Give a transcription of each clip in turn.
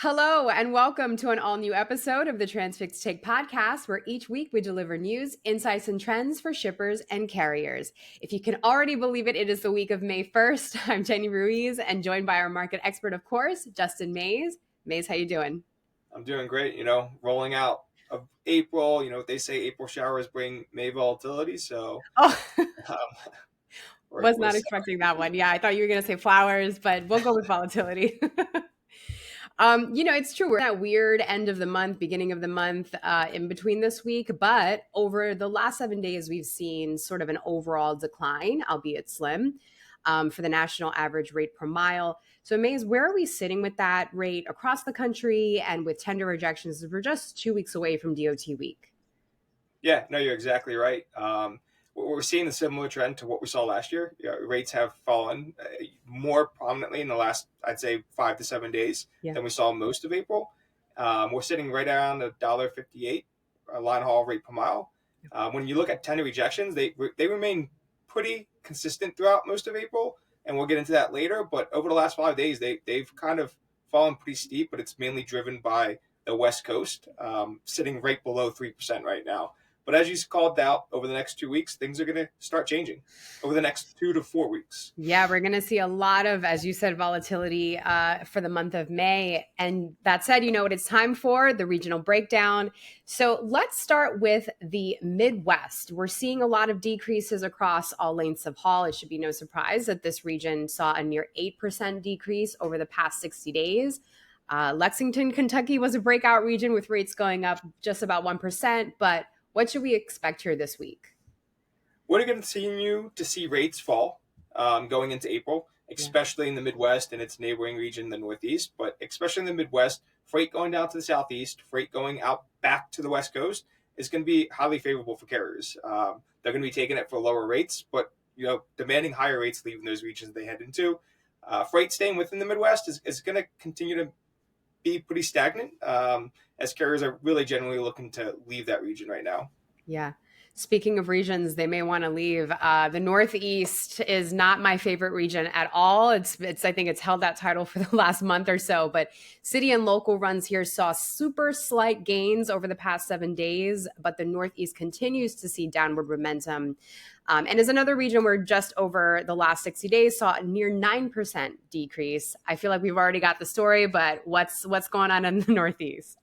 Hello, and welcome to an all new episode of the Transfix Take Podcast, where each week we deliver news, insights, and trends for shippers and carriers. If you can already believe it, it is the week of May 1st. I'm Jenny Ruiz and joined by our market expert, of course, Justin Mays. Mays, how you doing? I'm doing great, rolling out of April. They say April showers bring May volatility. So Oh, um, was we're not set. expecting that one. Yeah, I thought you were going to say flowers, but we'll go with volatility. It's true. We're at that weird end of the month, beginning of the month, in between this week. But over the last 7 days, we've seen sort of an overall decline, albeit slim, for the national average rate per mile. So, Maze, where are we sitting with that rate across the country and with tender rejections? We're just 2 weeks away from DOT week. Yeah, no, you're exactly right. We're seeing a similar trend to what we saw last year. Rates have fallen more prominently in the last, I'd say, 5 to 7 days than we saw most of April. We're sitting right around $1.58 line haul rate per mile. When you look at tender rejections, they remain pretty consistent throughout most of April, and we'll get into that later. But over the last 5 days, they've kind of fallen pretty steep, but it's mainly driven by the West Coast, sitting right below 3% right now. But as you called out, over the next 2 weeks, things are going to start changing over the next 2 to 4 weeks. Yeah, we're going to see a lot of, as you said, volatility for the month of May. And that said, you know what it's time for? The regional breakdown. So let's start with the Midwest. We're seeing a lot of decreases across all lengths of haul. It should be no surprise that this region saw a near 8% decrease over the past 60 days. Lexington, Kentucky was a breakout region with rates going up just about 1%. But what should we expect here this week? We're going to continue to see rates fall going into April, especially in the Midwest and its neighboring region, the Northeast. But especially in the Midwest, freight going down to the Southeast, freight going out back to the West Coast is going to be highly favorable for carriers. They're going to be taking it for lower rates, but demanding higher rates leaving those regions they head into. Freight staying within the Midwest is going to continue to be pretty stagnant as carriers are really generally looking to leave that region right now. Yeah. Speaking of regions, they may want to leave. The Northeast is not my favorite region at all. I think it's held that title for the last month or so, but city and local runs here saw super slight gains over the past 7 days, but the Northeast continues to see downward momentum. And is another region where just over the last 60 days saw a near 9% decrease. I feel like we've already got the story, but what's going on in the Northeast?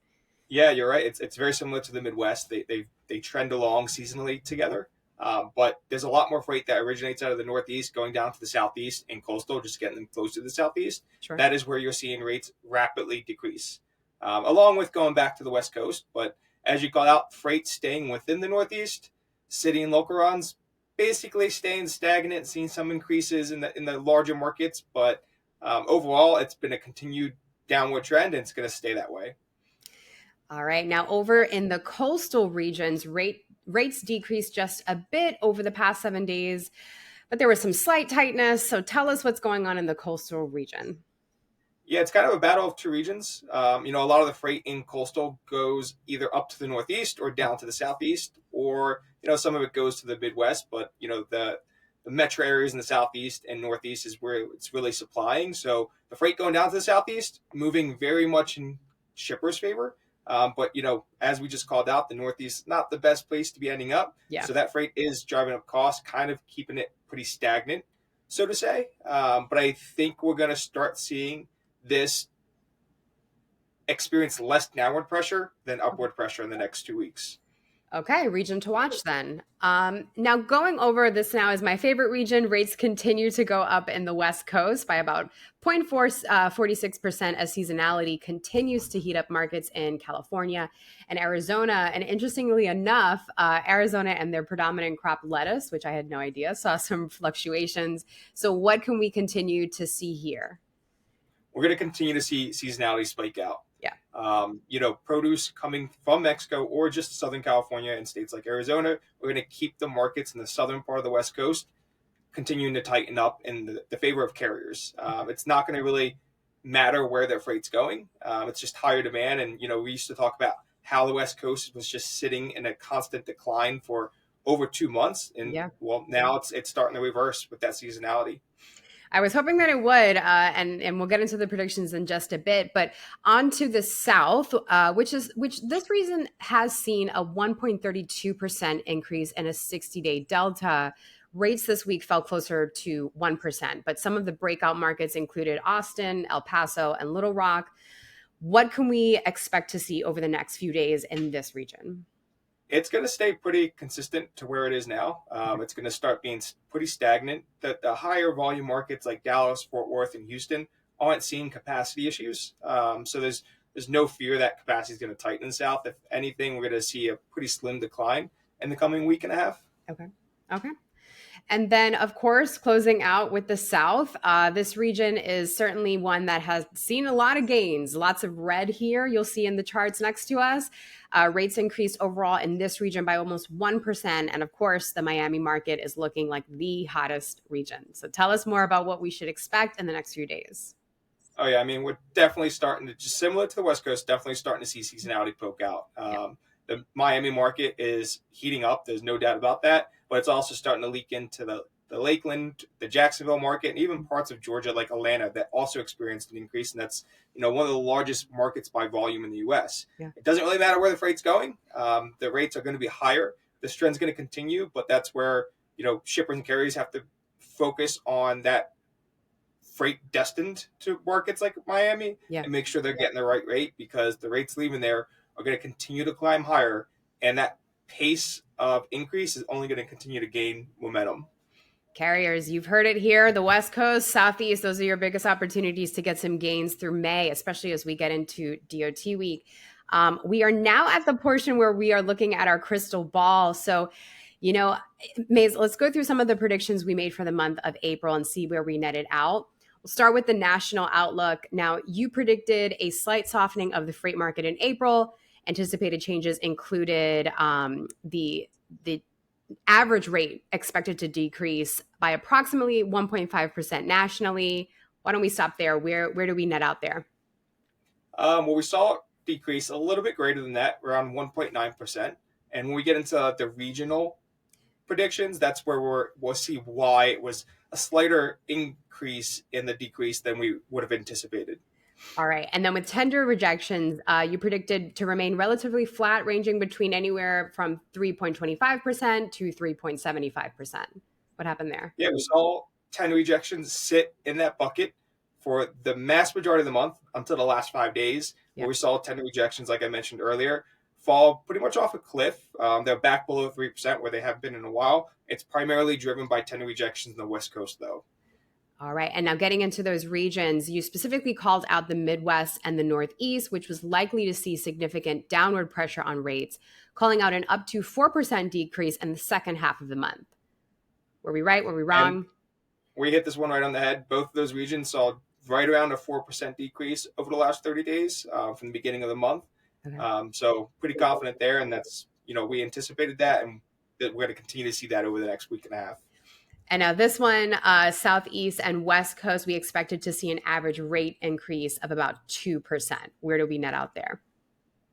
Yeah, you're right. It's very similar to the Midwest. They trend along seasonally together, but there's a lot more freight that originates out of the Northeast going down to the Southeast and coastal, just getting them close to the Southeast. Sure. That is where you're seeing rates rapidly decrease, along with going back to the West Coast. But as you call out, freight staying within the Northeast, city and local runs basically staying stagnant, seeing some increases in the larger markets, but overall, it's been a continued downward trend, and it's going to stay that way. All right. Now, over in the coastal regions, rates decreased just a bit over the past 7 days, but there was some slight tightness. So tell us what's going on in the coastal region. Yeah, it's kind of a battle of two regions. A lot of the freight in coastal goes either up to the Northeast or down to the Southeast, or, some of it goes to the Midwest. But, the metro areas in the Southeast and Northeast is where it's really supplying. So the freight going down to the Southeast, moving very much in shippers' favor. But, as we just called out, the Northeast is not the best place to be ending up. Yeah. So that freight is driving up costs, kind of keeping it pretty stagnant, so to say. But I think we're going to start seeing this experience less downward pressure than upward pressure in the next 2 weeks. Okay, region to watch then. Now going over this now is my favorite region. Rates continue to go up in the West Coast by about 0.46% as seasonality continues to heat up markets in California and Arizona. And interestingly enough, Arizona and their predominant crop lettuce, which I had no idea, saw some fluctuations. So what can we continue to see here? We're going to continue to see seasonality spike out. Yeah. Produce coming from Mexico or just Southern California and states like Arizona, we're going to keep the markets in the southern part of the West Coast continuing to tighten up in the favor of carriers. It's not going to really matter where their freight's going. It's just higher demand. And, we used to talk about how the West Coast was just sitting in a constant decline for over 2 months. And, well, now it's starting to reverse with that seasonality. I was hoping that it would, and we'll get into the predictions in just a bit. But on to the South, which this region has seen a 1.32% increase in a 60-day delta. Rates this week fell closer to 1%, but some of the breakout markets included Austin, El Paso, and Little Rock. What can we expect to see over the next few days in this region? It's going to stay pretty consistent to where it is now. It's going to start being pretty stagnant. The higher volume markets like Dallas, Fort Worth, and Houston aren't seeing capacity issues. So there's no fear that capacity is going to tighten in the South. If anything, we're going to see a pretty slim decline in the coming week and a half. Okay. And then, of course, closing out with the South, this region is certainly one that has seen a lot of gains, lots of red here. You'll see in the charts next to us. Rates increased overall in this region by almost 1%. And of course, the Miami market is looking like the hottest region. So tell us more about what we should expect in the next few days. Oh, yeah. I mean, we're definitely starting to, just similar to the West Coast, definitely starting to see seasonality poke out. The Miami market is heating up. There's no doubt about that. But it's also starting to leak into the Lakeland, the Jacksonville market, and even parts of Georgia like Atlanta that also experienced an increase. And that's, one of the largest markets by volume in the U.S. Yeah. It doesn't really matter where the freight's going. The rates are going to be higher. This trend's going to continue, but that's where, shippers and carriers have to focus on that freight destined to markets like Miami and make sure they're getting the right rate, because the rates leaving there are going to continue to climb higher, and that pace of increase is only going to continue to gain momentum. Carriers, you've heard it here. The West Coast, Southeast, those are your biggest opportunities to get some gains through May, especially as we get into DOT week. We are now at the portion where we are looking at our crystal ball. So, Maze, let's go through some of the predictions we made for the month of April and see where we netted out. We'll start with the national outlook. Now, you predicted a slight softening of the freight market in April. Anticipated changes included the average rate expected to decrease by approximately 1.5% nationally. Why don't we stop there? Where do we net out there? Well, we saw it decrease a little bit greater than that, around 1.9%. And when we get into the regional predictions, that's where we'll see why it was a slighter increase in the decrease than we would have anticipated. All right. And then with tender rejections, you predicted to remain relatively flat, ranging between anywhere from 3.25% to 3.75%. What happened there? Yeah, we saw tender rejections sit in that bucket for the mass majority of the month until the last 5 days, where we saw tender rejections, like I mentioned earlier, fall pretty much off a cliff. They're back below 3%, where they have been in a while. It's primarily driven by tender rejections in the West Coast, though. All right. And now getting into those regions, you specifically called out the Midwest and the Northeast, which was likely to see significant downward pressure on rates, calling out an up to 4% decrease in the second half of the month. Were we right? Were we wrong? And we hit this one right on the head. Both of those regions saw right around a 4% decrease over the last 30 days from the beginning of the month. Okay. So pretty confident there. And that's, we anticipated that, and that we're going to continue to see that over the next week and a half. And now this one, Southeast and West Coast, we expected to see an average rate increase of about 2%. Where do we net out there?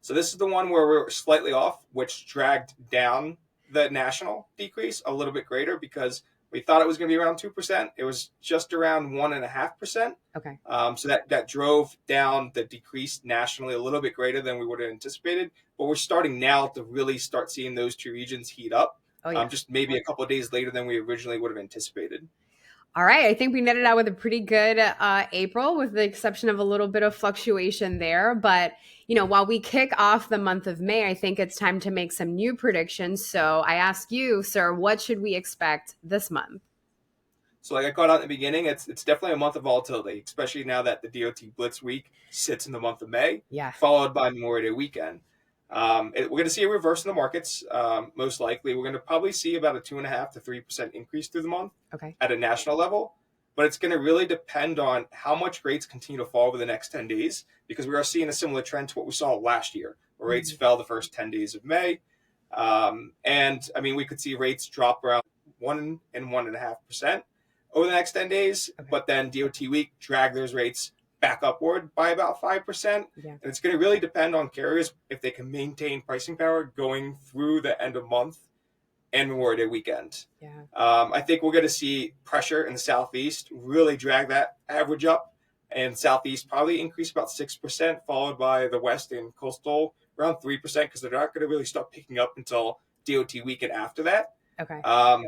So this is the one where we're slightly off, which dragged down the national decrease a little bit greater, because we thought it was going to be around 2%. It was just around 1.5%. Okay. So that drove down the decrease nationally a little bit greater than we would have anticipated. But we're starting now to really start seeing those two regions heat up. Oh, yeah. Just maybe a couple of days later than we originally would have anticipated. All right. I think we netted out with a pretty good April, with the exception of a little bit of fluctuation there. But, while we kick off the month of May, I think it's time to make some new predictions. So I ask you, sir, what should we expect this month? So like I called out in the beginning, it's definitely a month of volatility, especially now that the DOT Blitz week sits in the month of May, followed by Memorial Day weekend. We're going to see a reverse in the markets. Most likely, we're going to probably see about a 2.5% to 3% increase through the month at a national level. But it's going to really depend on how much rates continue to fall over the next 10 days, because we are seeing a similar trend to what we saw last year, where rates fell the first 10 days of May. We could see rates drop around 1 and 1.5% over the next 10 days. But then DOT week drag those rates back upward by about 5%. And it's going to really depend on carriers if they can maintain pricing power going through the end of month and Memorial Day weekend. Yeah. I think we're going to see pressure in the Southeast really drag that average up, and Southeast probably increase about 6%, followed by the West and Coastal around 3%, because they're not going to really start picking up until DOT weekend after that. Okay.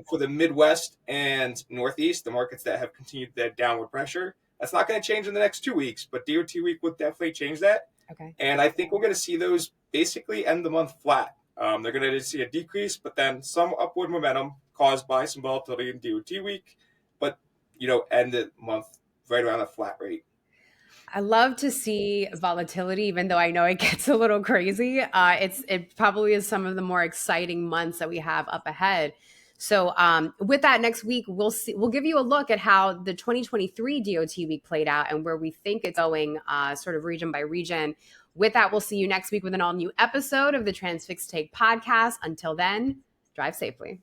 For the Midwest and Northeast, the markets that have continued their downward pressure, that's not going to change in the next 2 weeks, but DOT week would definitely change that. Okay. And I think we're going to see those basically end the month flat. They're going to see a decrease, but then some upward momentum caused by some volatility in DOT week, but end the month right around a flat rate. I love to see volatility, even though I know it gets a little crazy. It probably is some of the more exciting months that we have up ahead. So with that, next week we'll give you a look at how the 2023 DOT week played out and where we think it's going, sort of region by region. With that, we'll see you next week with an all new episode of the Transfix Take Podcast. Until then, drive safely.